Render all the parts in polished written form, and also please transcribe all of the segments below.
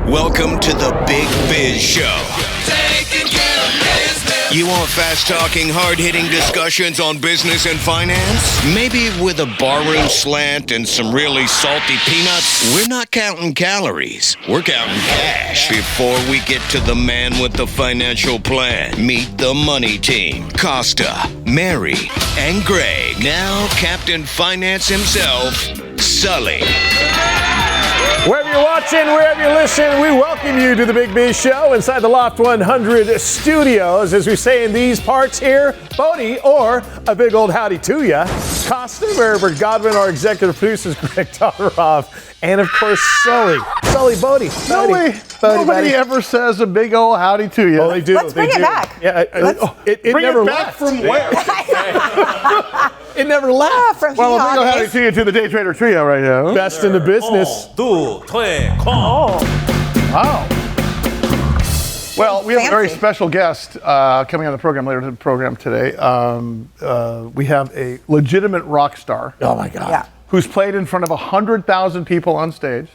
Welcome to the Big Biz Show. Taking care of business. You want fast-talking, hard-hitting discussions on business and finance? Maybe with a barroom slant and some really salty peanuts? We're not counting calories. We're counting cash. Before we get to the man with the financial plan, meet the money team. Costa, Mary, and Greg. Now Captain Finance himself, Sully. Wherever you're watching, wherever you listen, we welcome you to the Big Biz Show inside the Loft 100 studios. As we say in these parts here, Bodie, or a big old howdy to ya. Costa, wherever Godwin, our executive producers, Greg Todorov, and of course, Sully. Sully, Bodie. Nobody ever says a big old howdy to you. Oh, they do. Let's bring it back. Yeah, it Bring never it back left. from where? It never left. From Well, a big old howdy Holidays. to you to the Day Trader Trio right now. Best in the business. Wow. Well, we have a very Fancy. special guest coming on the program later in the program today. We have a legitimate rock star. Oh, my God. Yeah. Who's played in front of 100,000 people on stage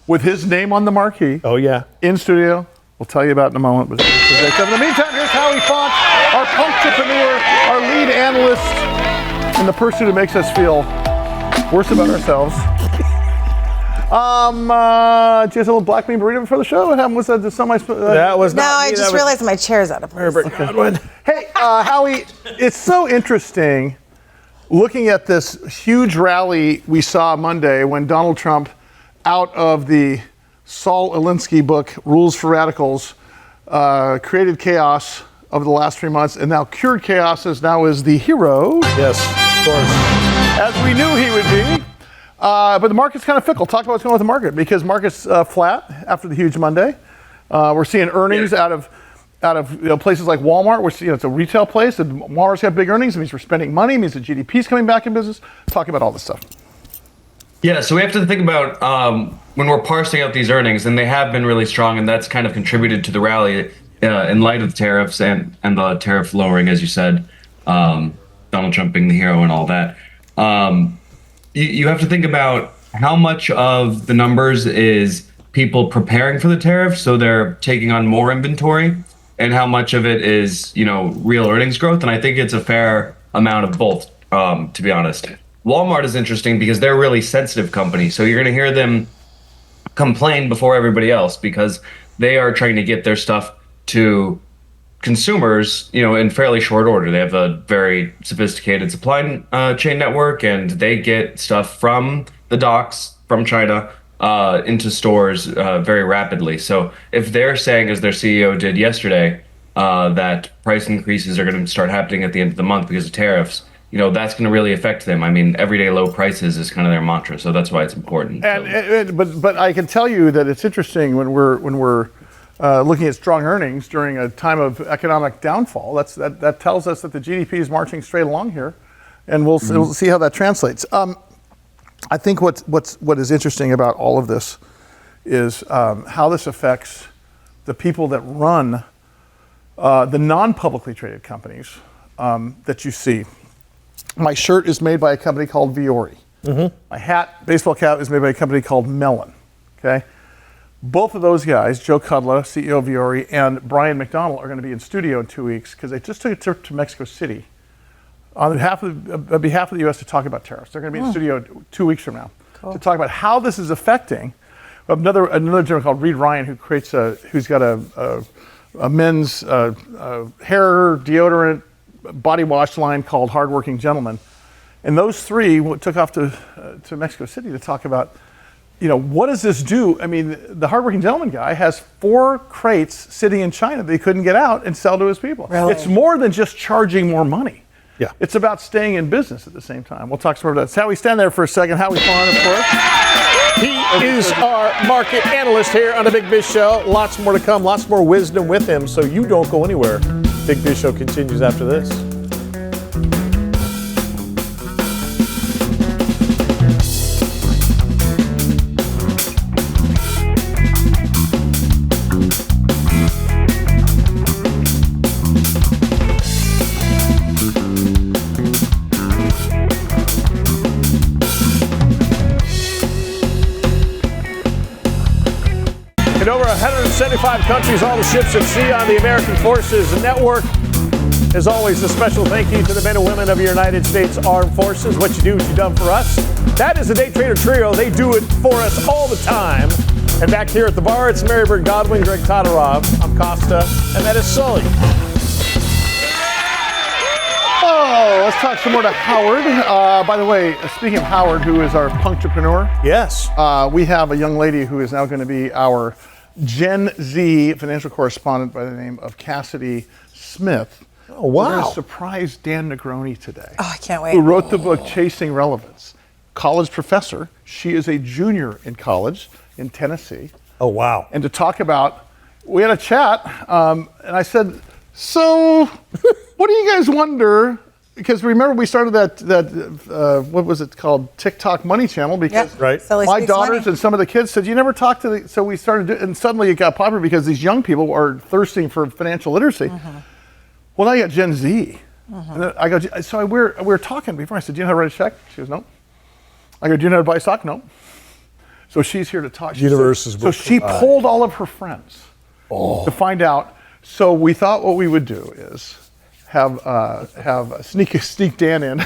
with his name on the marquee Oh, yeah. in studio. We'll tell you about in a moment. But in the meantime, here's Howie Font, our punctipreneur, our lead analyst, and the person who makes us feel worse about ourselves. Did you have a little black bean burrito before the show? What happened? Was that somebody? That was No, not I me, just that was realized my chair's out of place. Herbert Godwin. Hey, Howie, it's so interesting looking at this huge rally we saw Monday when Donald Trump, out of the Saul Alinsky book, Rules for Radicals, created chaos over the last 3 months and now cured chaos as now is the hero, Yes, of course. as we knew he would be. But the market's kind of fickle. Talk about what's going on with the market, because market's flat after the huge Monday. We're seeing earnings out of places like Walmart. We're seeing it's a retail place, and Walmart's got big earnings. It means we're spending money. It means the GDP's coming back in business. Talk about all this stuff. Yeah, so we have to think about when we're parsing out these earnings, and they have been really strong, and that's kind of contributed to the rally in light of the tariffs and the tariff lowering, as you said, Donald Trump being the hero and all that. You have to think about how much of the numbers is people preparing for the tariffs, so they're taking on more inventory, and how much of it is, real earnings growth. And I think it's a fair amount of both, to be honest. Walmart is interesting because they're a really sensitive company. So you're going to hear them complain before everybody else because they are trying to get their stuff to consumers, in fairly short order. They have a very sophisticated supply chain network, and they get stuff from the docks from China into stores very rapidly. So if they're saying, as their CEO did yesterday, that price increases are going to start happening at the end of the month because of tariffs, that's going to really affect them. I mean, everyday low prices is kind of their mantra, so that's why it's important. But I can tell you that it's interesting when we're looking at strong earnings during a time of economic downfall. That tells us that the GDP is marching straight along here, and we'll see how that translates. I think what is interesting about all of this is how this affects the people that run the non-publicly traded companies that you see. My shirt is made by a company called Viore. Mm-hmm. My hat, baseball cap, is made by a company called Mellone. Okay. Both of those guys, Joe Kudla, CEO of Viore, and Brian McDonald, are going to be in studio in 2 weeks because they just took a trip to Mexico City on behalf of the U.S. to talk about tariffs. They're going to be in studio 2 weeks from now to talk about how this is affecting another gentleman called Reed Ryan, who's got a men's hair deodorant body wash line called Hardworking Gentleman, and those three took off to Mexico City to talk about, what does this do? I mean, the Hardworking Gentleman guy has 4 crates sitting in China that he couldn't get out and sell to his people. Really? It's more than just charging more money. Yeah. It's about staying in business at the same time. We'll talk some more about that. Howie, stand there for a second. Howie Font, of course. He is our market analyst here on the Big Biz Show. Lots more to come, lots more wisdom with him, so you don't go anywhere. Big Biz Show continues after this. In over 175 countries, all the ships at sea on the American Forces Network. As always, a special thank you to the men and women of the United States Armed Forces. What you do, what you done for us. That is the Day Trader Trio. They do it for us all the time. And back here at the bar, it's Mary Bird Godwin, Greg Todorov, I'm Costa, and that is Sully. Oh, let's talk some more to Howard. By the way, speaking of Howard, who is our punctrepreneur, Yes. we have a young lady who is now going to be our Gen Z financial correspondent by the name of Cassidy Smith. Oh, We're going wow. to surprise Dan Negroni today, Oh, I can't wait. who wrote the book Chasing Relevance. College professor. She is a junior in college in Tennessee. Oh, wow. And to talk about, we had a chat, and I said, so what do you guys wonder? Because remember we started that what was it called, TikTok Money Channel, because Yep. Right. Sully my speaks daughters money. and some of the kids said, you never talk to the, so we started, and suddenly it got popular because these young people are thirsting for financial literacy. Well, now you got Gen Z. And then I go, so we were talking before, I said, do you know how to write a check? She goes, no. I go, do you know how to buy stock? No. So she's here to talk. Universe is so she pulled all of her friends to find out. So we thought what we would do is have sneak Dan in,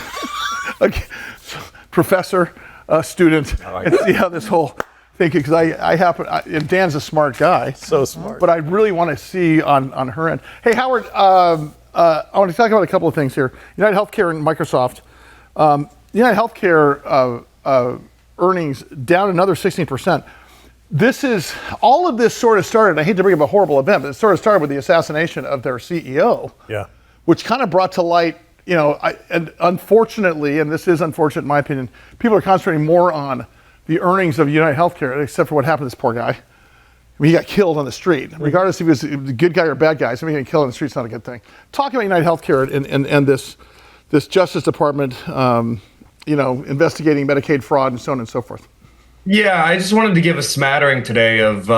okay, so professor, student, and see how this whole thing. Because and Dan's a smart guy, So smart. but I really want to see on her end. Hey Howard, I want to talk about a couple of things here. United Healthcare and Microsoft. United Healthcare earnings down another 16%. All of this sort of started, I hate to bring up a horrible event, but it sort of started with the assassination of their CEO, Yeah. which kind of brought to light, and unfortunately, and this is unfortunate in my opinion, people are concentrating more on the earnings of United Healthcare, except for what happened to this poor guy. I mean, he got killed on the street. Regardless if he was a good guy or a bad guy, somebody getting killed on the street is not a good thing. Talking about United Healthcare and this Justice Department, investigating Medicaid fraud and so on and so forth. Yeah, I just wanted to give a smattering today of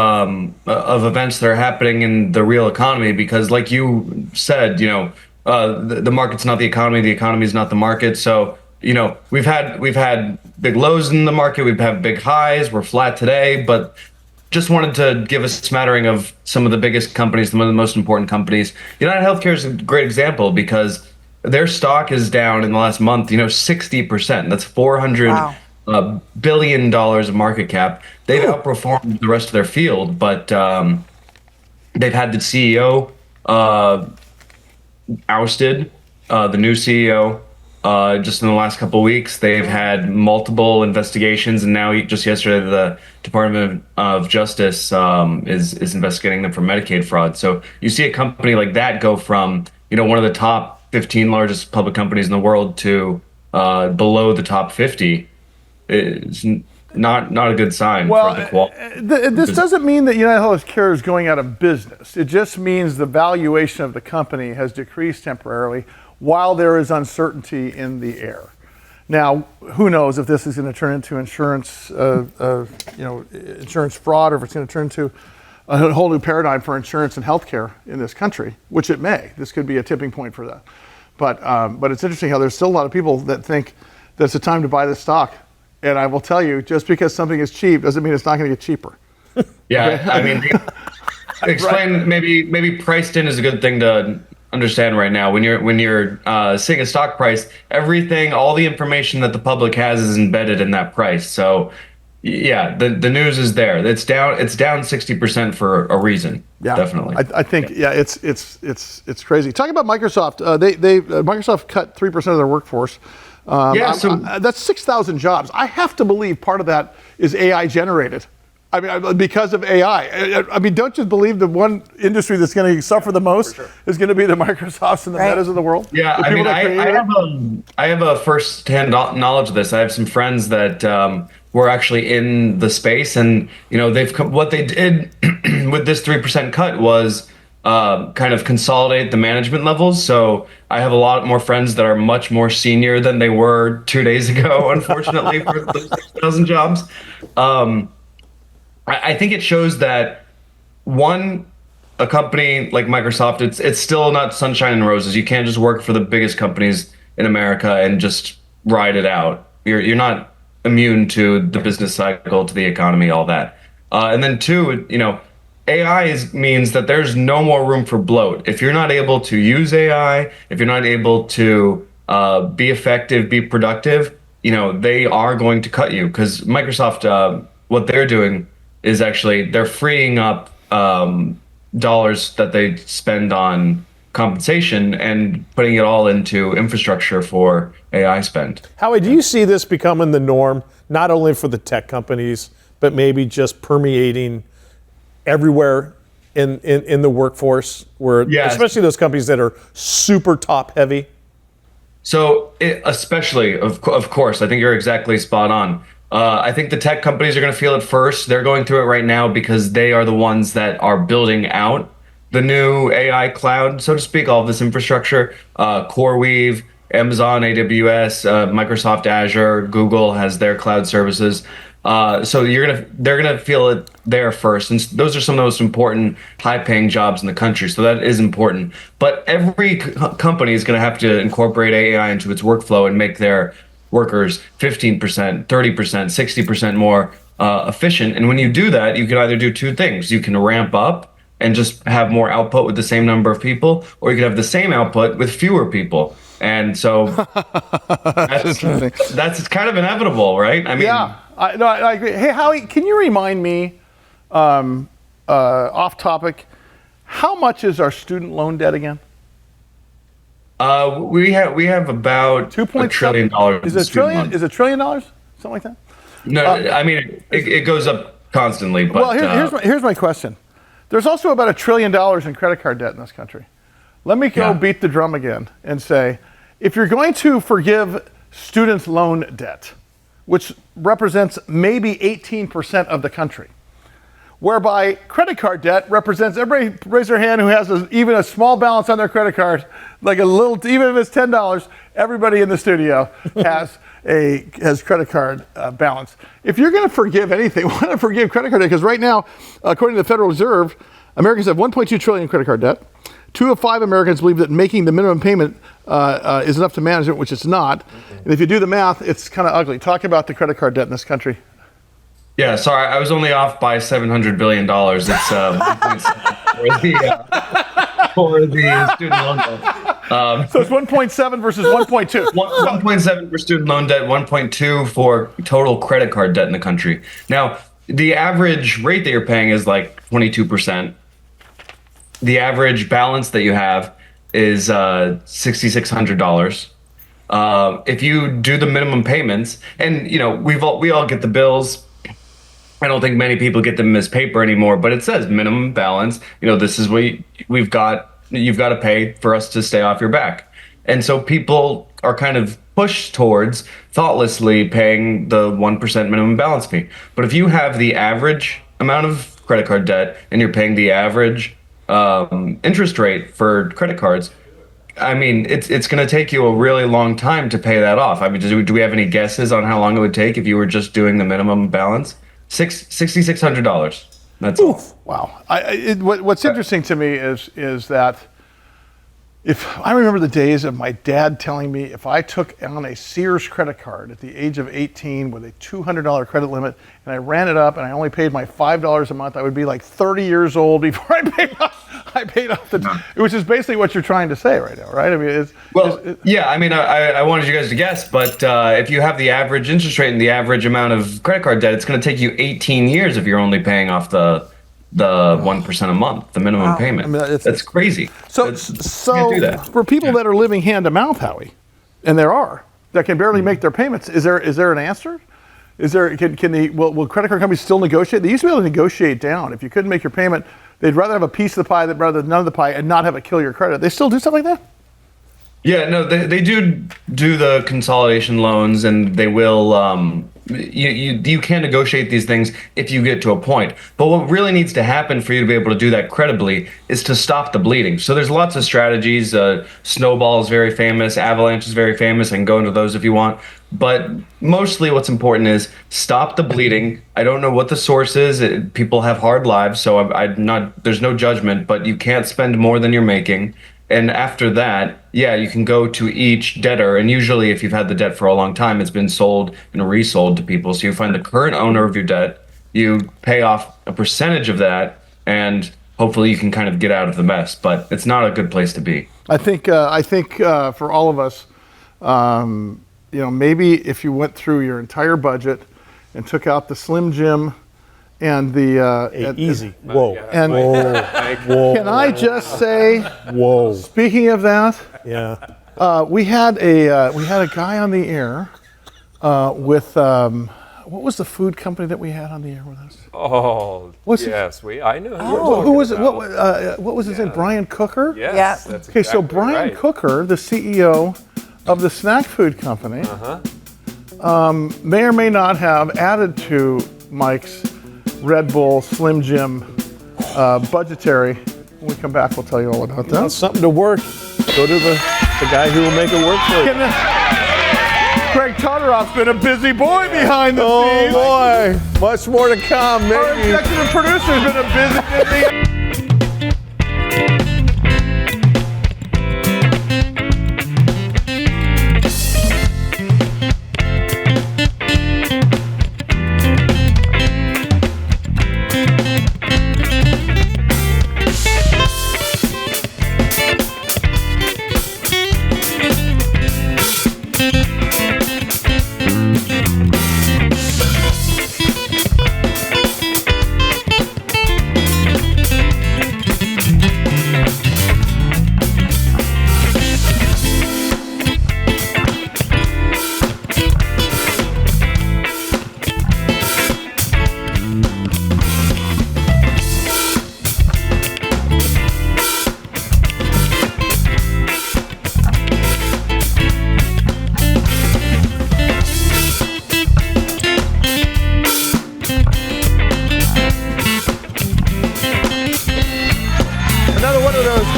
events that are happening in the real economy because, like you said, the market's not the economy is not the market. So we've had big lows in the market, we've had big highs, we're flat today, but just wanted to give a smattering of some of the biggest companies, some of the most important companies. United Healthcare is a great example because their stock is down in the last month, 60%. That's $400 billion of market cap. They've outperformed the rest of their field, but they've had the CEO ousted, the new CEO. Just in the last couple of weeks, they've had multiple investigations, and now just yesterday, the Department of Justice is investigating them for Medicaid fraud. So you see a company like that go from one of the top 15 largest public companies in the world to below the top 50. It's not a good sign for the quality. This doesn't mean that United Healthcare is going out of business. It just means the valuation of the company has decreased temporarily while there is uncertainty in the air. Now, who knows if this is going to turn into insurance, insurance fraud, or if it's going to turn into a whole new paradigm for insurance and healthcare in this country, which it may. This could be a tipping point for that. But it's interesting how there's still a lot of people that think that it's a time to buy this stock. And I will tell you, just because something is cheap doesn't mean it's not going to get cheaper. Yeah, Okay? I mean, explain maybe priced in is a good thing to understand right now. When you're seeing a stock price, all the information that the public has is embedded in that price. So, yeah, the news is there. It's down 60% for a reason. Yeah, definitely. I think it's crazy. Talking about Microsoft, Microsoft cut 3% of their workforce. That's 6,000 jobs. I have to believe part of that is AI generated. I mean, because of AI. I mean, don't you believe the one industry that's going to suffer the most is going to be the Microsofts and the Metas of the world? Yeah, I mean, I have a first-hand knowledge of this. I have some friends that were actually in the space, and what they did with this 3% cut was kind of consolidate the management levels. So I have a lot more friends that are much more senior than they were 2 days ago, unfortunately, for those 6,000 jobs. I think it shows that a company like Microsoft, it's still not sunshine and roses. You can't just work for the biggest companies in America and just ride it out. You're not immune to the business cycle, to the economy, all that. And then two, means that there's no more room for bloat. If you're not able to use AI, if you're not able to be effective, be productive, they are going to cut you, because Microsoft, what they're doing is actually they're freeing up dollars that they spend on compensation and putting it all into infrastructure for AI spend. Howie, do you see this becoming the norm, not only for the tech companies, but maybe just permeating everywhere in the workforce, where especially those companies that are super top heavy? So especially, of course, I think you're exactly spot on. I think the tech companies are going to feel it first. They're going through it right now because they are the ones that are building out the new AI cloud, so to speak, all of this infrastructure. CoreWeave, Amazon, AWS, Microsoft Azure, Google has their cloud services. So they're gonna feel it there first, and those are some of the most important, high-paying jobs in the country. So that is important. But every company is gonna have to incorporate AI into its workflow and make their workers 15%, 30%, 60% more efficient. And when you do that, you can either do two things: you can ramp up and just have more output with the same number of people, or you can have the same output with fewer people. And so that's kind of inevitable, right? I mean, I agree. Hey, Howie, can you remind me, off topic, how much is our student loan debt again? We have about $2.7 trillion. Is it $1 trillion? Something like that? No, I mean it goes up constantly. But here's my question. There's also about $1 trillion in credit card debt in this country. Let me go beat the drum again and say, if you're going to forgive student loan debt, which represents maybe 18% of the country, whereby credit card debt represents, everybody raise their hand who has even a small balance on their credit card, like a little, even if it's $10, everybody in the studio has credit card balance. If you're going to forgive anything, why not forgive credit card debt? Because right now, according to the Federal Reserve, Americans have 1.2 trillion in credit card debt. 2 of 5 Americans believe that making the minimum payment is enough to manage it, which it's not. And if you do the math, it's kind of ugly. Talk about the credit card debt in this country. Yeah, sorry, I was only off by $700 billion. It's for the student loan debt. So it's 1.7 versus 1.2. 1.7 for student loan debt, 1.2 for total credit card debt in the country. Now, the average rate that you're paying is like 22%. The average balance that you have is $6,600. If you do the minimum payments, and we all get the bills. I don't think many people get them as paper anymore, but it says minimum balance. This is what you've got to pay for us to stay off your back. And so people are kind of pushed towards thoughtlessly paying the 1% minimum balance fee. But if you have the average amount of credit card debt and you're paying the average interest rate for credit cards, I mean, it's going to take you a really long time to pay that off. I mean, do we have any guesses on how long it would take if you were just doing the minimum balance? $6,600. That's all. Wow. What's interesting to me is that if I remember the days of my dad telling me if I took on a Sears credit card at the age of 18 with a $200 credit limit and I ran it up and I only paid my $5 a month, I would be like 30 years old before I paid off the, which is basically what you're trying to say right now, right? I mean, I wanted you guys to guess, but if you have the average interest rate and the average amount of credit card debt, it's going to take you 18 years if you're only paying off the 1% a month, the minimum payment. I mean, that's crazy. So can't do that. For people that are living hand to mouth, Howie, and there are, that can barely make their payments, is there an answer? Will credit card companies still negotiate? They used to be able to negotiate down. If you couldn't make your payment, they'd rather have a piece of the pie rather than none of the pie and not have it kill your credit. They still do stuff like that? Yeah, no, they do the consolidation loans, and they will. You can negotiate these things if you get to a point. But what really needs to happen for you to be able to do that credibly is to stop the bleeding. So there's lots of strategies. Snowball is very famous. Avalanche is very famous. I can go into those if you want. But mostly what's important is stop the bleeding. I don't know what the source is. People have hard lives, so there's no judgment, but you can't spend more than you're making. And after that, you can go to each debtor. And usually if you've had the debt for a long time, it's been sold and resold to people. So you find the current owner of your debt, you pay off a percentage of that, and hopefully you can kind of get out of the mess. But it's not a good place to be. I think for all of us, maybe if you went through your entire budget and took out the Slim Jim and the easy. Whoa. And Whoa. can I just say, Whoa. Speaking of that, Yeah. we had a guy on the air with what was the food company that we had on the air with us? Oh, What's yes, I knew. Who was it? What was his name? Brian Cooker? Yes, Yeah. that's Okay, so exactly Brian right. Cooker, the CEO of the snack food company, may or may not have added to Mike's Red Bull Slim Jim budgetary. When we come back, we'll tell you all about that. That's something to work. Go to the guy who will make it work for you. Greg Todoroff's been a busy boy behind the Oh scenes. boy, much more to come. Our Maybe. executive producer's been a busy.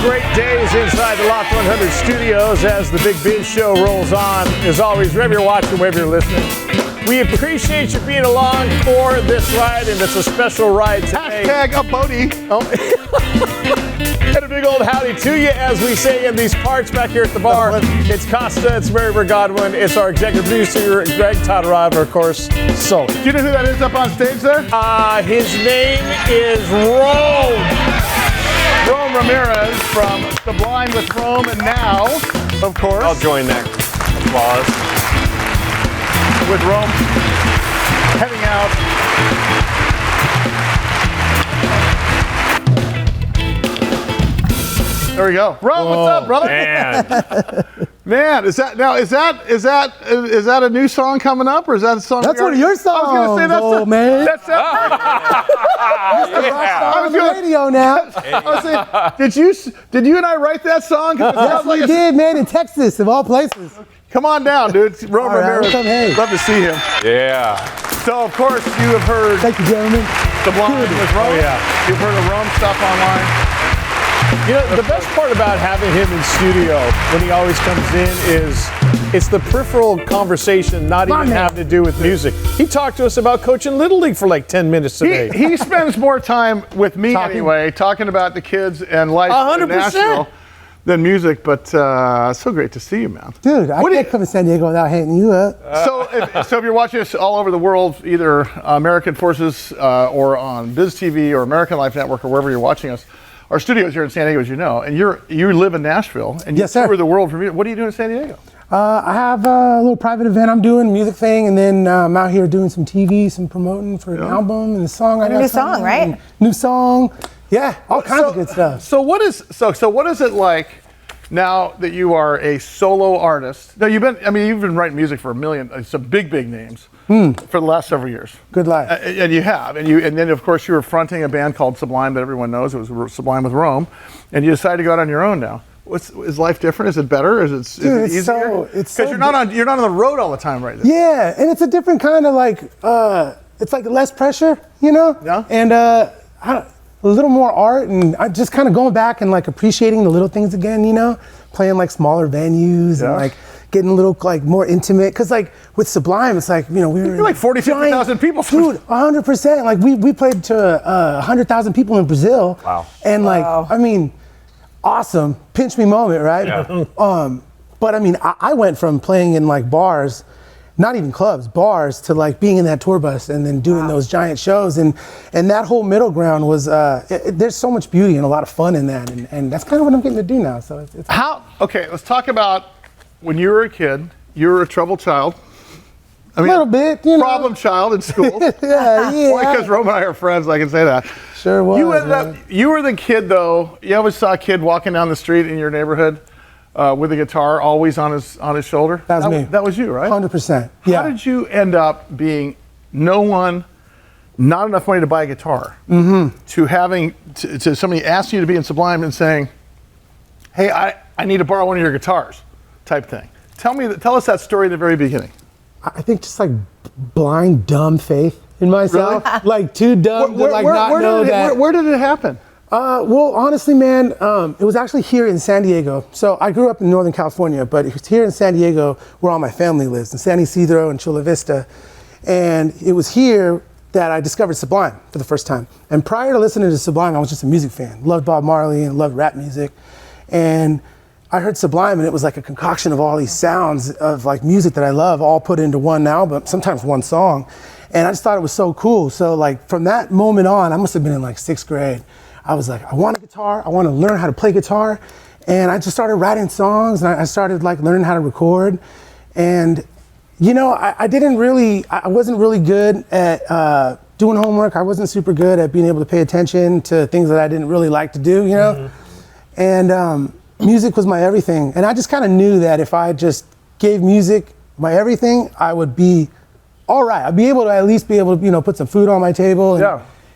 Great days inside the Loft 100 studios as the Big Biz Show rolls on. As always, wherever you're watching, wherever you're listening, we appreciate you being along for this ride, and it's a special ride today. Hashtag a Bodie. And a big old howdy to you, as we say in these parts back here at the bar. It's Costa, it's Mary Godwin, it's our executive producer, Greg Todoroff, and of course, Sully. Do you know who that is up on stage there? His name is Rome. Rome Ramirez from Sublime with Rome, and now, of course, I'll join that applause. with Rome heading out. There we go. Rome, what's up, brother? Man, is that a new song coming up, or is that a song? That's one of your songs. I was gonna say that's old man. That's on the radio now. I was saying, did you and I write that song? 'Cause it Yes, sounds like we it's- did, man, in Texas, of all places. Come on down, dude. It's Rome All right, Ramirez. come, hey. Love to see him. Yeah. So, of course, you have heard Thank you, gentlemen. Sublime with Rome. Oh, yeah. You've heard of Rome stuff online. You know, the best part about having him in studio when he always comes in is it's the peripheral conversation, not even having to do with music. He talked to us about coaching Little League for like 10 minutes today. He spends more time with me Talking. anyway, talking about the kids and life in 100%. Nashville than music. But so great to see you, man. Dude, I What do can't come to San Diego without hitting you up. So if you're watching us all over the world, either American Forces or on BizTV or American Life Network or wherever you're watching us, our studio's here in San Diego, as you know, and you live in Nashville and you Yes, sir. tour the world for music. What are you doing in San Diego? I have a little private event I'm doing, music thing, and then I'm out here doing some TV, some promoting for an album and a song. I And a got new song, coming, right? and New song. Yeah, all kinds of good stuff. So what is it like now that you are a solo artist? Now you've been writing music for some big names for the last several years. Good life. And you have, and then of course you were fronting a band called Sublime that everyone knows. It was Sublime with Rome, and you decided to go out on your own now. Is life different? Is it better? Is it Dude, easier? it's Because you're not on the road all the time right now. Yeah, and it's a different kind of like, it's like less pressure, you know? Yeah. And a little more art, and I just kind of going back and like appreciating the little things again, you know? Playing like smaller venues and like getting a little like more intimate. Cause like with Sublime, it's like, you know, we were You're like 40, 50,000 people. Dude, 100%. Like we played to 100,000 people in Brazil. Wow. And like, I mean, awesome, pinch me moment, right? Yeah. But I mean, I went from playing in like bars not even clubs, bars, to like being in that tour bus and then doing those giant shows. And that whole middle ground was, there's so much beauty and a lot of fun in that. And that's kind of what I'm getting to do now. So it's Okay, let's talk about when you were a kid, you were a troubled child. I mean, a little bit, you know. Problem child in school. yeah. Only because Rome and I are friends, I can say that. Sure was. You were the kid, though. You always saw a kid walking down the street in your neighborhood with a guitar always on his shoulder. That was me. That was you, right? 100%. Yeah. How did you end up being not enough money to buy a guitar, to having to somebody asking you to be in Sublime and saying, "Hey, I need to borrow one of your guitars," type thing. Tell us that story at the very beginning. I think just like blind, dumb faith in myself. Really? Like too dumb to like not know that. Where did it happen? Well, honestly, man, it was actually here in San Diego. So I grew up in Northern California, but it's here in San Diego where all my family lives, in San Isidro and Chula Vista. And it was here that I discovered Sublime for the first time. And prior to listening to Sublime, I was just a music fan. Loved Bob Marley and loved rap music. And I heard Sublime, and it was like a concoction of all these sounds of like music that I love, all put into one album, sometimes one song. And I just thought it was so cool. So like from that moment on, I must have been in like 6th grade. I was like, I want a guitar. I want to learn how to play guitar. And I just started writing songs, and I started like learning how to record. And you know, I wasn't really good at doing homework. I wasn't super good at being able to pay attention to things that I didn't really like to do, you know? And music was my everything. And I just kind of knew that if I just gave music my everything, I would be all right. I'd be able to at least be able to, you know, put some food on my table.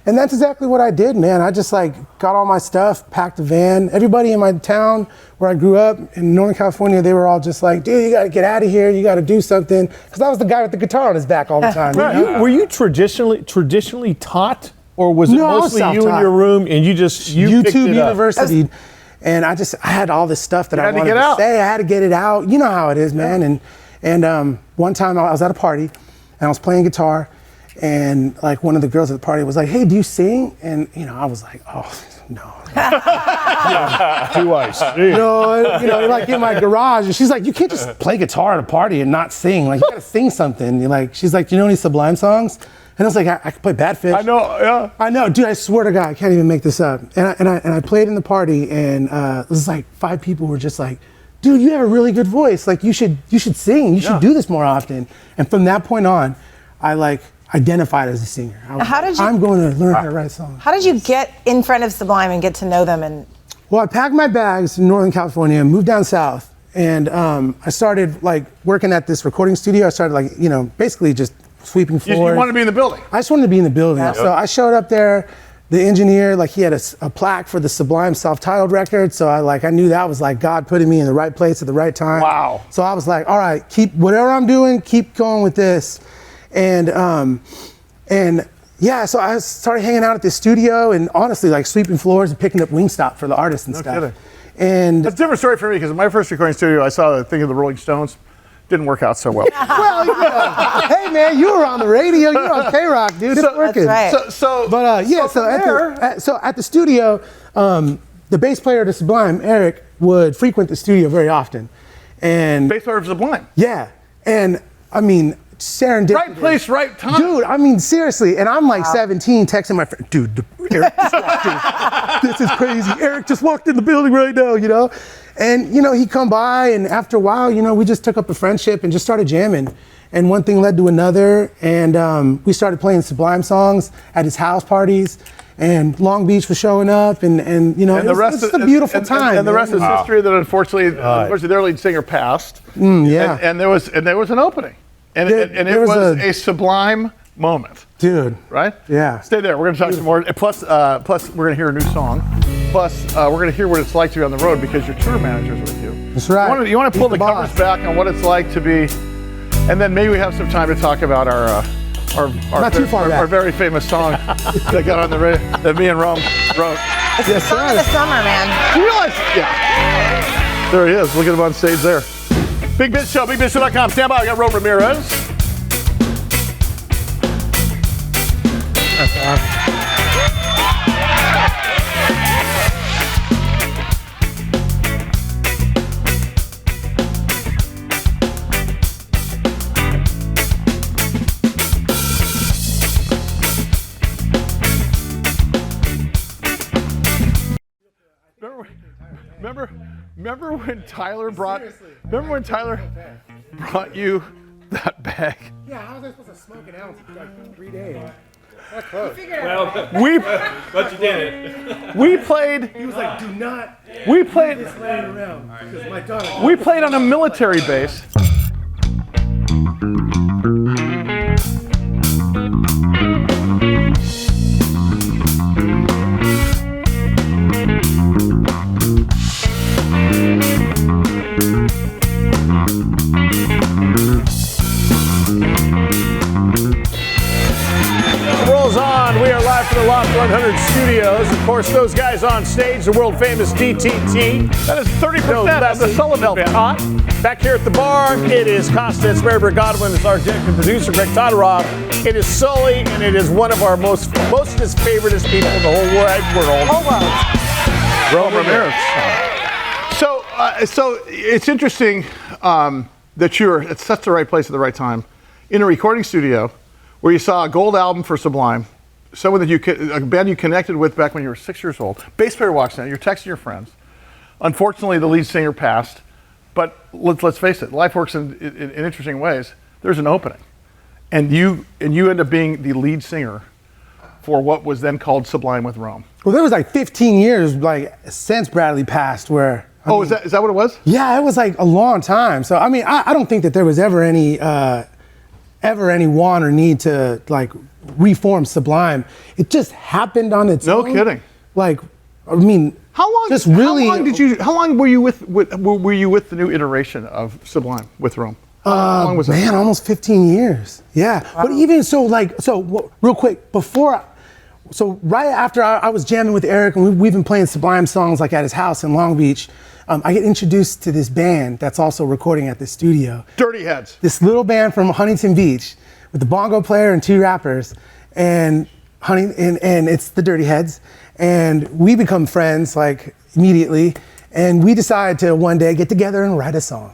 And that's exactly what I did, man. I just like got all my stuff, packed a van. Everybody in my town where I grew up in Northern California, they were all just like, dude, you got to get out of here. You got to do something. Because I was the guy with the guitar on his back all the time. Right. You know? Were you traditionally taught, or was it mostly you in your room and you picked YouTube it up? University? And I had all this stuff that I wanted to say. I had to get it out. You know how it is, man. And one time I was at a party and I was playing guitar, and like one of the girls at the party was like, "Hey, do you sing?" And you know, I was like, "Oh, no." Do I sing? No, you know, like in my garage, and she's like, "You can't just play guitar at a party and not sing. Like, you gotta sing something." And like, she's like, "Do you know any Sublime songs?" And I was like, I can play Badfish. I know, yeah. I know, dude, I swear to God, I can't even make this up. And I played in the party, and it was like 5 people were just like, dude, you have a really good voice. Like, you should sing. You should do this more often. And from that point on, I like identified as a singer. I'm going to learn how to write songs. How did you get in front of Sublime and get to know them? Well, I packed my bags in Northern California, moved down south, and I started like working at this recording studio. I started like, you know, basically just sweeping floors. You wanted to be in the building. I just wanted to be in the building. Yeah. So I showed up there. The engineer, like he had a plaque for the Sublime self-titled record. So I knew that was like God putting me in the right place at the right time. Wow. So I was like, all right, keep whatever I'm doing, keep going with this. And yeah, so I started hanging out at this studio and honestly like sweeping floors and picking up Wingstop for the artists and stuff. Kidding. And that's a different story for me because in my first recording studio, I saw the thing of the Rolling Stones. Didn't work out so well. Well, you know, hey man, you were on the radio, you're on K-Rock, dude. It's working. That's right. So at the studio, the bass player of the Sublime, Eric, would frequent the studio very often. And bass player of Sublime. Yeah, and I mean, serendipity. Right place, right time. Dude, I mean, seriously. And I'm like 17 texting my friend, dude, Eric just walked in. This is crazy. Eric just walked in the building right now, you know? And, you know, he'd come by, and after a while, you know, we just took up a friendship and just started jamming. And one thing led to another, and we started playing Sublime songs at his house parties. And Long Beach was showing up, and you know, it was just a beautiful time. And the rest is history. That unfortunately, their lead singer passed. Yeah. And there was an opening. And it was a Sublime moment. Dude. Right? Yeah. Stay there. We're going to talk some more. Plus, we're going to hear a new song. Plus, we're going to hear what it's like to be on the road because your tour manager's with you. That's right. You want to pull the covers back on what it's like to be, and then maybe we have some time to talk about our very famous song that got on the radio that me and Rome wrote. It's the song of the summer, man. Do you realize? Yeah. There he is. Look at him on stage there. Big Biz Show, BigBizShow.com. Stand by. I got Rome Ramirez. Remember when Tyler brought you that bag? Yeah, how was I supposed to smoke an ounce in like 3 days? Not close. But you did it. We played. He was like, do not We played. this laying around. Because my daughter. We played on a military base. Rolls on. We are live from the Loft 100 studios. Of course, those guys on stage, the world famous DTT. That is 30% of the Sullivan band. Cont. Back here at the bar, it is Constance Mary Godwin. It's our executive producer, Greg Todoroff. It is Sully, and it is one of our mostest favoriteest people in the whole wide world. Rome Ramirez. So it's interesting that you're at such the right place at the right time in a recording studio where you saw a gold album for Sublime, someone that a band you connected with back when you were 6 years old. Bass player walks in, you're texting your friends. Unfortunately, the lead singer passed, but let's face it, life works in interesting ways. There's an opening, and you end up being the lead singer for what was then called Sublime with Rome. Well, there was like 15 years like since Bradley passed where. Is that what it was? Yeah, it was like a long time. So I mean, I don't think that there was ever any want or need to like reform Sublime. It just happened on its own. No kidding. Like, I mean, How long? Just really. How long were you with the new iteration of Sublime with Rome? How long was that? Man, almost 15 years. Yeah, but even so, real quick before. So right after I was jamming with Eric and we've been playing Sublime songs like at his house in Long Beach, I get introduced to this band that's also recording at the studio. Dirty Heads. This little band from Huntington Beach with the bongo player and 2 rappers, and it's the Dirty Heads, and we become friends like immediately, and we decide to one day get together and write a song.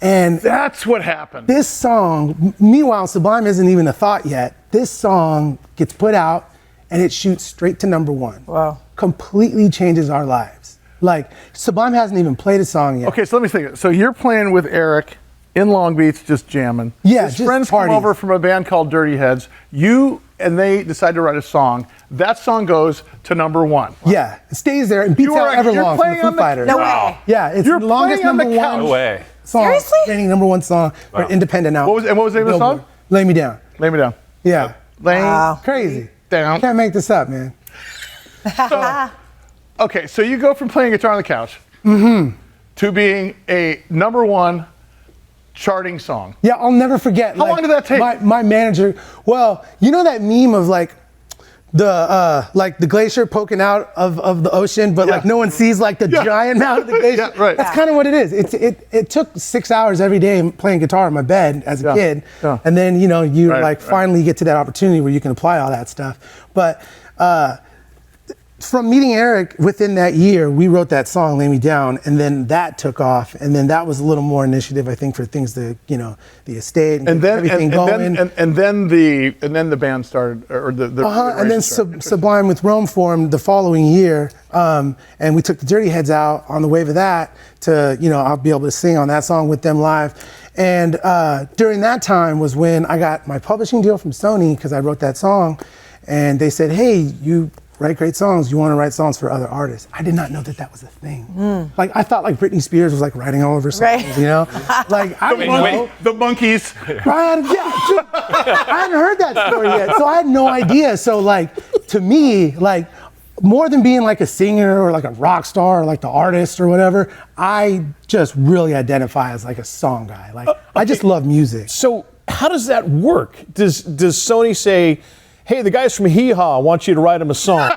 And that's what happened. This song, meanwhile, Sublime isn't even a thought yet. This song gets put out and it shoots straight to #1. Wow. Completely changes our lives. Like, Sublime hasn't even played a song yet. Okay, so let me think. So you're playing with Eric in Long Beach, just jamming. Yeah, his just friends parties. come over from a band called Dirty Heads. You and they decide to write a song. That song goes to #1. Yeah, it stays there and beats out Everlong from the Foo Fighters. No way. Yeah, it's You're the longest playing on the #1 couch. No way. song. Seriously? Getting #1 song for independent out. What was the name of the song? Lay Me Down. Lay Me Down. Yeah. Wow. Crazy. Down. Can't make this up, man. Okay, so you go from playing guitar on the couch to being a #1 charting song. Yeah, I'll never forget. How long did that take? My manager, well, you know that meme of like the glacier poking out of the ocean, but like no one sees like the giant amount of the glacier. Yeah, right. That's kind of what it is. It took 6 hours every day playing guitar in my bed as a kid, and then you finally get to that opportunity where you can apply all that stuff. But from meeting Eric within that year, we wrote that song "Lay Me Down," and then that took off, and then that was a little more initiative, I think, for things to the estate and then everything going. And then the band started, or the and then Sublime with Rome formed the following year, and we took the Dirty Heads out on the wave of that to I'll be able to sing on that song with them live. And during that time was when I got my publishing deal from Sony because I wrote that song, and they said, "Hey, you write great songs. You want to write songs for other artists?" I did not know that was a thing. Like I thought like Britney Spears was like writing all of her songs, Like I didn't know. The Monkeys. I hadn't heard that story yet, so I had no idea. So like to me, like more than being like a singer or like a rock star or like the artist or whatever, I just really identify as like a song guy. Like I just love music. So how does that work? Does Sony say, "Hey, the guys from Hee Haw want you to write them a song"?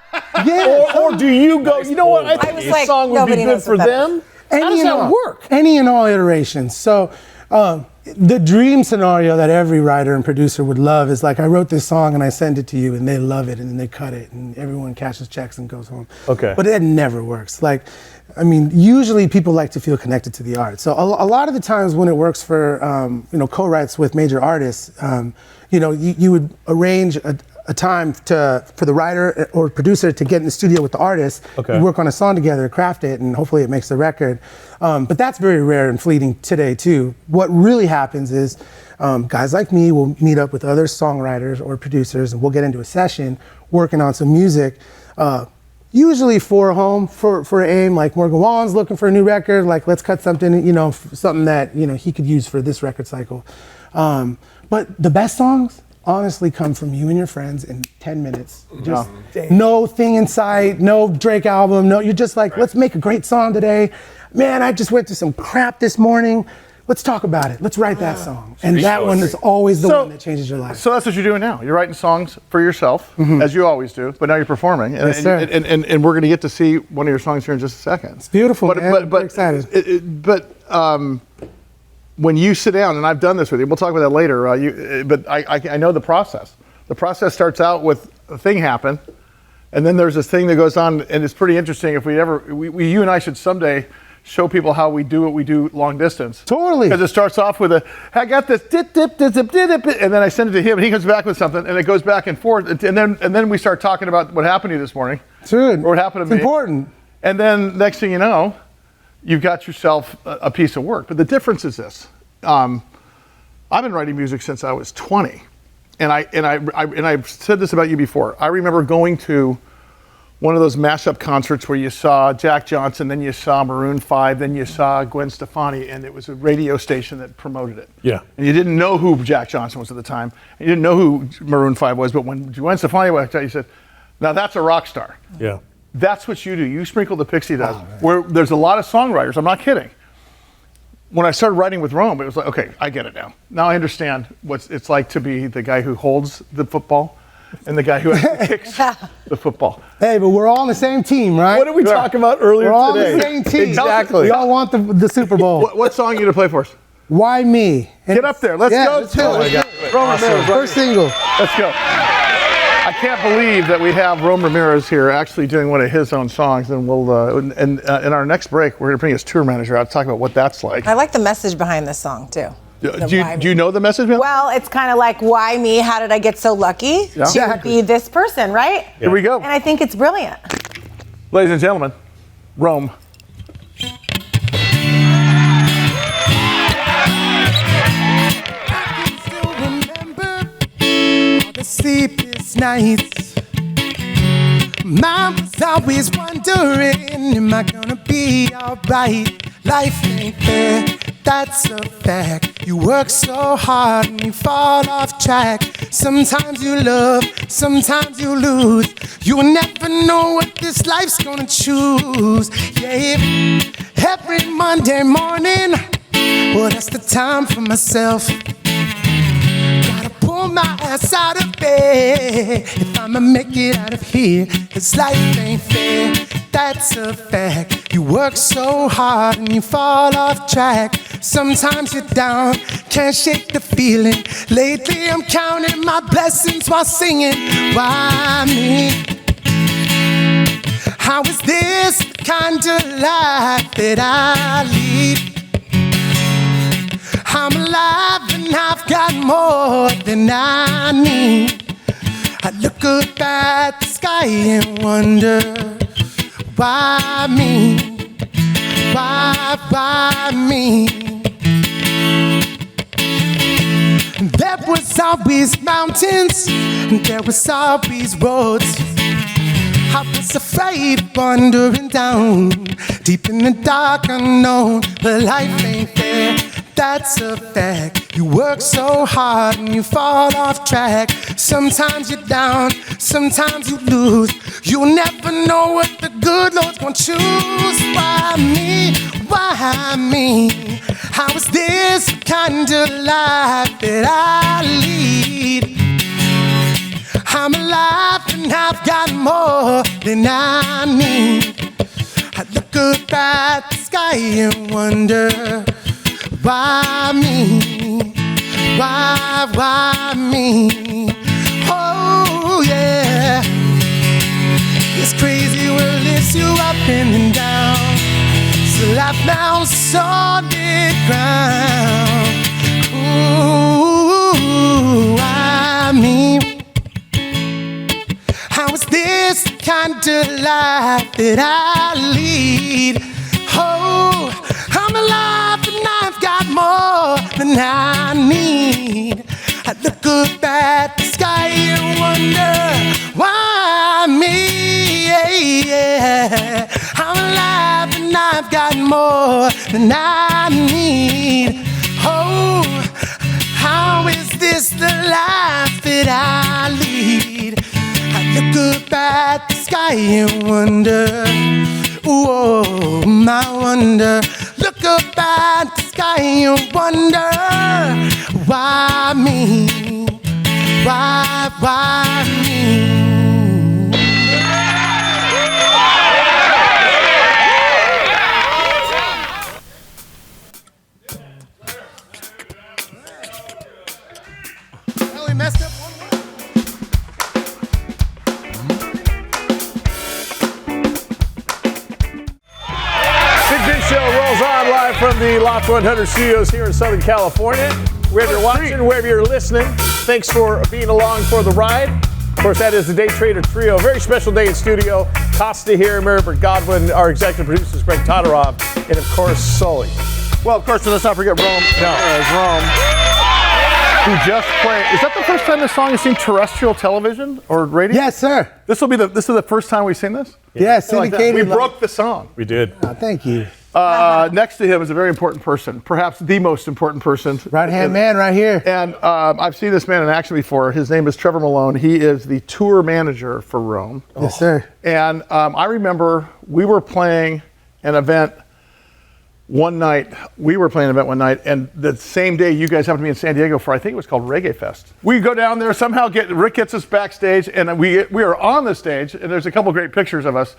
or do you go, "You know what? I think this song would be good for them"? How does that work? Any and all iterations. So the dream scenario that every writer and producer would love is like, I wrote this song and I send it to you and they love it and then they cut it and everyone cashes checks and goes home. Okay. But it never works. Like, I mean, usually people like to feel connected to the art. So a lot of the times when it works for, co-writes with major artists, you would arrange a time for the writer or producer to get in the studio with the artist. Okay. We work on a song together, craft it, and hopefully it makes the record. But that's very rare and fleeting today too. What really happens is guys like me will meet up with other songwriters or producers, and we'll get into a session working on some music. Usually for a home, for an aim, like Morgan Wallen's looking for a new record, like let's cut something, something that, he could use for this record cycle. But the best songs honestly come from you and your friends in 10 minutes. Just no thing in sight, no Drake album, you're just like, let's make a great song today. Man, I just went through some crap this morning. Let's talk about it. Let's write that song. And that one is always the one that changes your life. So that's what you're doing now. You're writing songs for yourself, as you always do, but now you're performing. And, Yes, sir. and we're going to get to see one of your songs here in just a second. It's beautiful, man. I'm excited. When you sit down, and I've done this with you, we'll talk about that later, but I know the process. The process starts out with a thing happen, and then there's this thing that goes on, and it's pretty interesting. If you and I should someday show people how we do what we do long distance. Totally. Because it starts off with I got this dip, dip, dip, dip, dip, dip, and then I send it to him, and he comes back with something, and it goes back and forth, and then we start talking about what happened to you this morning. Dude, or what happened to me. It's important. And then next thing you know, you've got yourself a piece of work. But the difference is this: I've been writing music since I was 20, and I've said this about you before. I remember going to one of those mashup concerts where you saw Jack Johnson, then you saw Maroon 5, then you saw Gwen Stefani, and it was a radio station that promoted it. Yeah. And you didn't know who Jack Johnson was at the time, and you didn't know who Maroon 5 was, but when Gwen Stefani walked out, you said, now that's a rock star. Yeah. That's what you do. You sprinkle the pixie dust. Where there's a lot of songwriters, I'm not kidding. When I started writing with Rome, it was like, okay, I get it now. Now I understand what it's like to be the guy who holds the football and the guy who kicks the football. Hey, but we're all on the same team, right? What did we talk about earlier We're all today? on the same team. Exactly. We all want the Super Bowl. What song are you going to play for us? Why me? And Get up there. Let's go. Let's do it. Rome Ramirez. First single. Let's go. I can't believe that we have Rome Ramirez here actually doing one of his own songs, and we'll in our next break we're going to bring his tour manager out to talk about what that's like. I like the message behind this song too. Do you know the message, man? Well, it's kind of like, why me? How did I get so lucky to be this person, right? Here we go. And I think it's brilliant. Ladies and gentlemen, Rome. Sleepless nights. Mom was always wondering, am I gonna be alright? Life ain't fair, that's a fact. You work so hard and you fall off track. Sometimes you love, sometimes you lose. You'll never know what this life's gonna choose. Yeah, every Monday morning, well, that's the time for myself. Pull my ass out of bed if I'ma make it out of here. 'Cause life ain't fair, that's a fact. You work so hard and you fall off track. Sometimes you're down, can't shake the feeling. Lately I'm counting my blessings while singing. Why me? How is this the kind of life that I lead? I'm alive and I've got more than I need. I look up at the sky and wonder, why me? Why me? There was always mountains and there was always roads. I was afraid of wandering down deep in the dark unknown. But life ain't fair, that's a fact. You work so hard and you fall off track. Sometimes you're down, sometimes you lose. You'll never know what the good Lord's gonna choose. Why me? Why me? How is this kind of life that I lead? I'm alive and I've got more than I need. I look up at the sky and wonder, why me? Why me? Oh yeah. This crazy world lifts you up and down. So life now solid ground. Ooh, why me? is this the kind of life that I lead? Oh, I'm alive and I've got more than I need. I look up at the sky and wonder why me? Yeah. I'm alive and I've got more than I need. Oh, how is this the life that I lead? I look up at the sky and wonder, whoa, I wonder. Look up at the sky and wonder, why me? Why me? Well, we messed up one more. Big B Show rolls on live from the Loft 100 studios here in Southern California. Wherever you're watching, wherever you're listening, thanks for being along for the ride. Of course, that is the Day Trader Trio. Very special day in studio. Costa here, Maribert Godwin, our executive producers, Greg Todorov, and of course, Sully. Well, of course, let's not forget Rome. Rome, who just played. Is that the first time this song has seen terrestrial television or radio? Yes, sir. This is the first time we've seen this? Yeah, Like that. syndicated. We broke the song. We did. Oh, thank you. Next to him is a very important person, perhaps the most important person. Right-hand man right here. And I've seen this man in action before. His name is Trevor Mellone. He is the tour manager for Rome. Yes, sir. And I remember we were playing an event one night. And the same day you guys happened to be in San Diego for, I think it was called Reggae Fest. We go down there, somehow Rick gets us backstage, and we are on the stage, and there's a couple great pictures of us.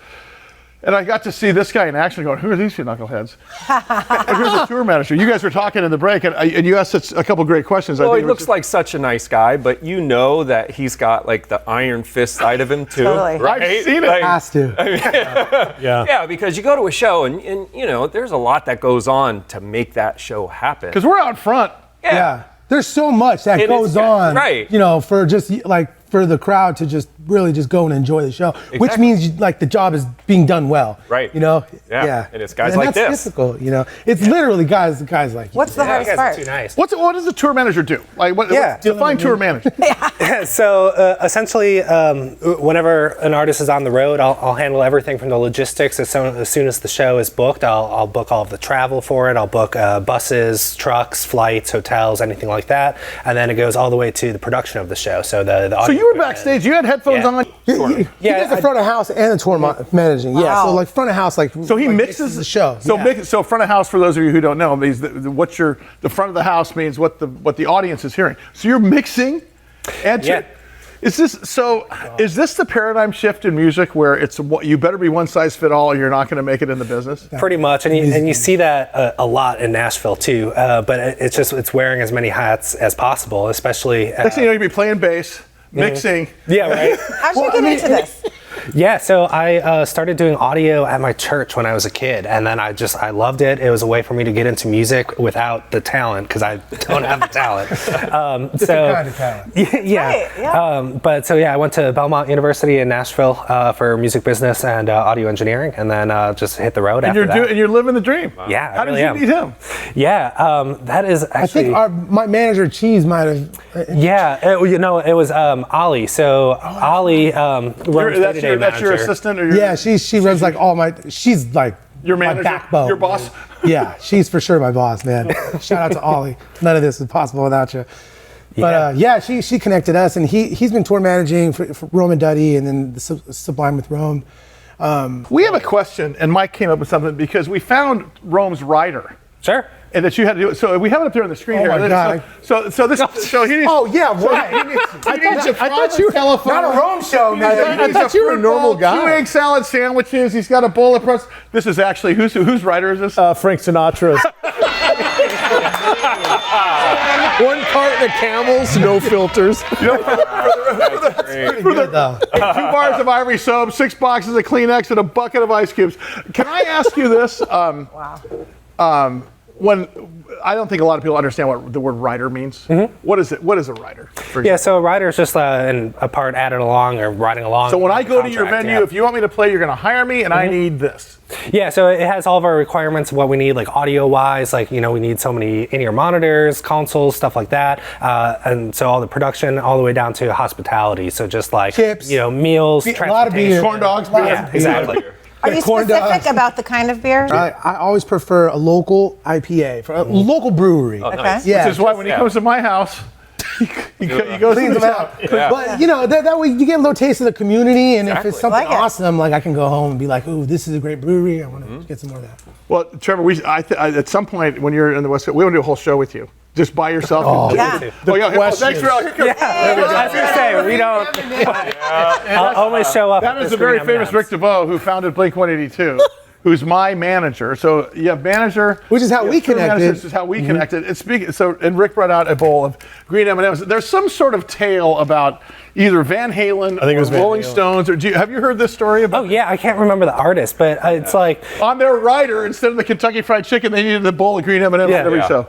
And I got to see this guy in action going, who are these two knuckleheads? And here's the tour manager. You guys were talking in the break, and you asked a couple great questions. Well, he looks like such a nice guy, but you know that he's got like the iron fist side of him too. Totally. Right? I've seen it. Like, Has to. Yeah. yeah, because you go to a show and you know, there's a lot that goes on to make that show happen. Because we're out front. Yeah. There's so much that goes on. Right. You know, for just like for the crowd to just really just go and enjoy the show, which means like the job is being done well. Right. You know? Yeah. And it's guys and like that's this. difficult, you know. It's literally guys like What's the hardest part? Too nice. What does the tour manager do? Like, define tour manager. So essentially, whenever an artist is on the road, I'll handle everything from the logistics. As soon as the show is booked, I'll book all of the travel for it. I'll book buses, trucks, flights, hotels, anything like that, and then it goes all the way to the production of the show. So the So audio you were equipment. backstage. You had headphones on. He does the front of house and the tour managing. Yeah, Wow. so like front of house, like So he like mixes the show. So Yeah. so front of house, for those of you who don't know, means the front of the house means what the audience is hearing. So you're mixing, and Yeah. is this the paradigm shift in music where you better be one size fit all or you're not going to make it in the business? Pretty much, and you see that a lot in Nashville too. But it's wearing as many hats as possible, especially. Next thing you know, you'll be playing bass, mixing. Yeah, right. How'd you get into this? Yeah, so I started doing audio at my church when I was a kid, and then I loved it. It was a way for me to get into music without the talent, because I don't have the talent. Different kind of talent. Yeah. Right, yeah. But so yeah, I went to Belmont University in Nashville for music business and audio engineering, and then just hit the road after that. And you're living the dream. Yeah, How I really did am. you meet him? Yeah, that is actually. I think my manager Cheese might have. It was Ollie. So Ollie runs day-to-day That's your manager. assistant, or Yeah, she runs like all my. She's like your my manager, backbone. your boss. Yeah, she's for sure my boss, man. Shout out to Ollie. None of this is possible without you. But she connected us, and he's been tour managing for Rome and Duddy, and then the Sublime with Rome. We have a question, and Mike came up with something because we found Rome's rider. Sure. And that you had to do it. So we have it up there on the screen here. my God. So he needs. Oh yeah, right. I thought you telephone. Not a Rome show, man. I thought you were a normal guy. 2 egg egg salad sandwiches. He's got a bowl of crust. This is actually whose rider is this? Frank Sinatra's. 1 carton of Camels, no filters. Pretty good though. 2 bars of Ivory soap, 6 boxes of Kleenex, and a bucket of ice cubes. Can I ask you this? Wow. I don't think a lot of people understand what the word writer means. What is it? What is a writer? Yeah, so a writer is just a part added along or riding along. So when I go to your venue, if you want me to play, you're going to hire me, and I need this. Yeah, so it has all of our requirements of what we need, like audio-wise, like, we need so many in-ear monitors, consoles, stuff like that. And so all the production, all the way down to hospitality. So just like, chips, meals, a lot of beer. Corn dogs. Yeah, exactly. Are you specific about the kind of beer? I always prefer a local IPA, for a local brewery. Okay. Nice. Yeah. Which is why when he comes to my house, he goes Cleans them out. Yeah. But that way you get a little taste of the community, and if it's something Like it. awesome, like I can go home and be like, "Ooh, this is a great brewery. I want to get some more of that." Well, Trevor, at some point when you're in the West Coast, we want to do a whole show with you. Just by yourself. Oh, Yeah. Thanks for all. Here comes. I was going to say, we don't. I'll always show up. That is a very famous Rick DeVoe who founded Blink-182. Who's my manager? So you have manager, which is how we connected. This is how we connected. And Rick brought out a bowl of green M&Ms. There's some sort of tale about either Van Halen or Rolling Stones. Or have you heard this story about? Oh yeah, I can't remember the artist, but it's like on their rider, instead of the Kentucky Fried Chicken, they needed a bowl of green M&Ms on every show.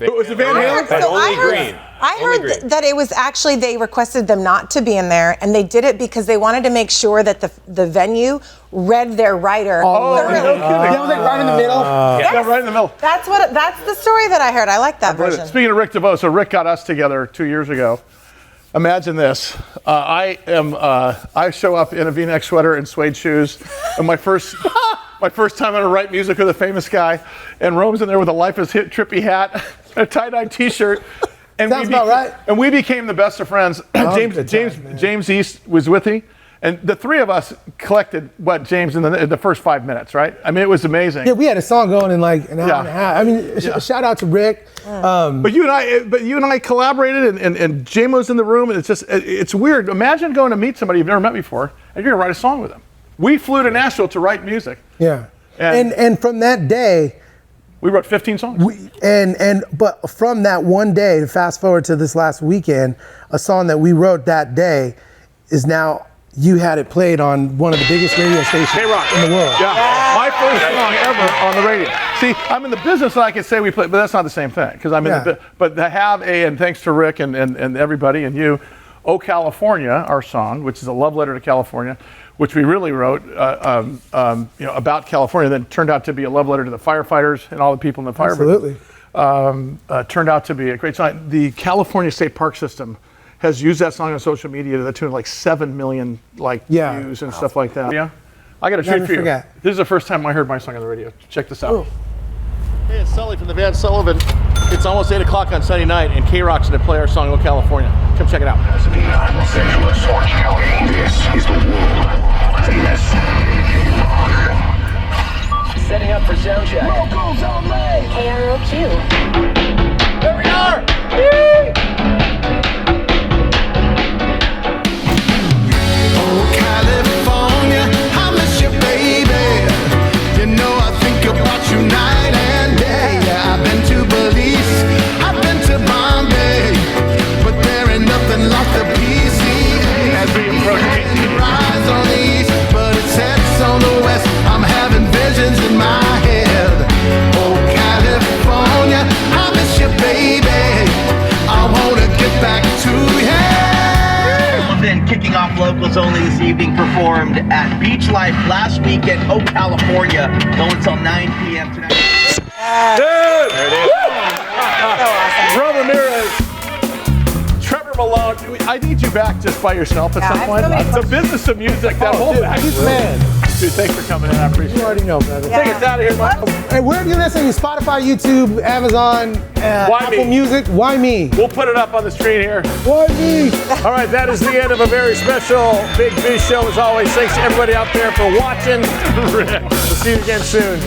Was it Van Halen? I heard that it was actually they requested them not to be in there, and they did it because they wanted to make sure that the venue read their writer. Oh, no kidding. Yeah, was like right in the middle. Yeah, right in the middle. That's the story that I heard. I like that version. Speaking of Rick DeVoe, so Rick got us together 2 years ago. Imagine this. I show up in a V-neck sweater and suede shoes, and my first time to write music with a famous guy, and Rome's in there with a Life is Hit trippy hat, a tie-dye T-shirt. And sounds about right. And we became the best of friends. James East was with me, and the three of us collected James in the first 5 minutes, right? I mean, it was amazing. Yeah, we had a song going in like an hour and a half. I mean, shout out to Rick. But you and I collaborated, and JMO's in the room, and it's weird. Imagine going to meet somebody you've never met before, and you're gonna write a song with them. We flew to Nashville to write music. Yeah, and from that day, we wrote 15 songs. But from that one day, to fast forward to this last weekend, a song that we wrote that day is now. You had it played on one of the biggest radio stations in the world. Yeah, my first song ever on the radio. See, I'm in the business, and I can say we play, but that's not the same thing because I'm in the. But to have and thanks to Rick and everybody and you, "Oh California," our song, which is a love letter to California, which we really wrote, about California, then turned out to be a love letter to the firefighters and all the people in the fire. Absolutely. Turned out to be a great song. The California State Park System has used that song on social media to the tune of like 7 million views and stuff like that. Yeah, I got a treat for you. This is the first time I heard my song on the radio. Check this out. Ooh. Hey, it's Sully from the band Sullivan. It's almost 8 o'clock on Sunday night, and K-Rock's going to play our song, "Oh California." Come check it out. Los Angeles, Orange County. This is the world famous. Setting up for sound check. Locals only. KROQ. There we are. Oh, California, I miss you, baby. You know I think about you night and day. I've been to Belize, I've been to Bombay, but there ain't nothing like the PCA. As we approach it rise on the east, but it sets on the west. I'm having visions in my head. Oh, California, I miss you, baby. I wanna get back to you. Then kicking off Locals Only this evening, performed at Beach Life last weekend, Oh California, going until 9 p.m. tonight. Dude! There it is. So awesome. Rome Ramirez, Trevor Mellone. I need you back just by yourself at some point. The business of music, that whole man. Dude, thanks for coming in. I appreciate it. You already know, brother. Take us out of here, Michael. Hey, where are you listening? Spotify, YouTube, Amazon, Apple Music. Why me? We'll put it up on the screen here. Why me? All right, that is the end of a very special Big Biz show. As always, thanks to everybody out there for watching. We'll see you again soon.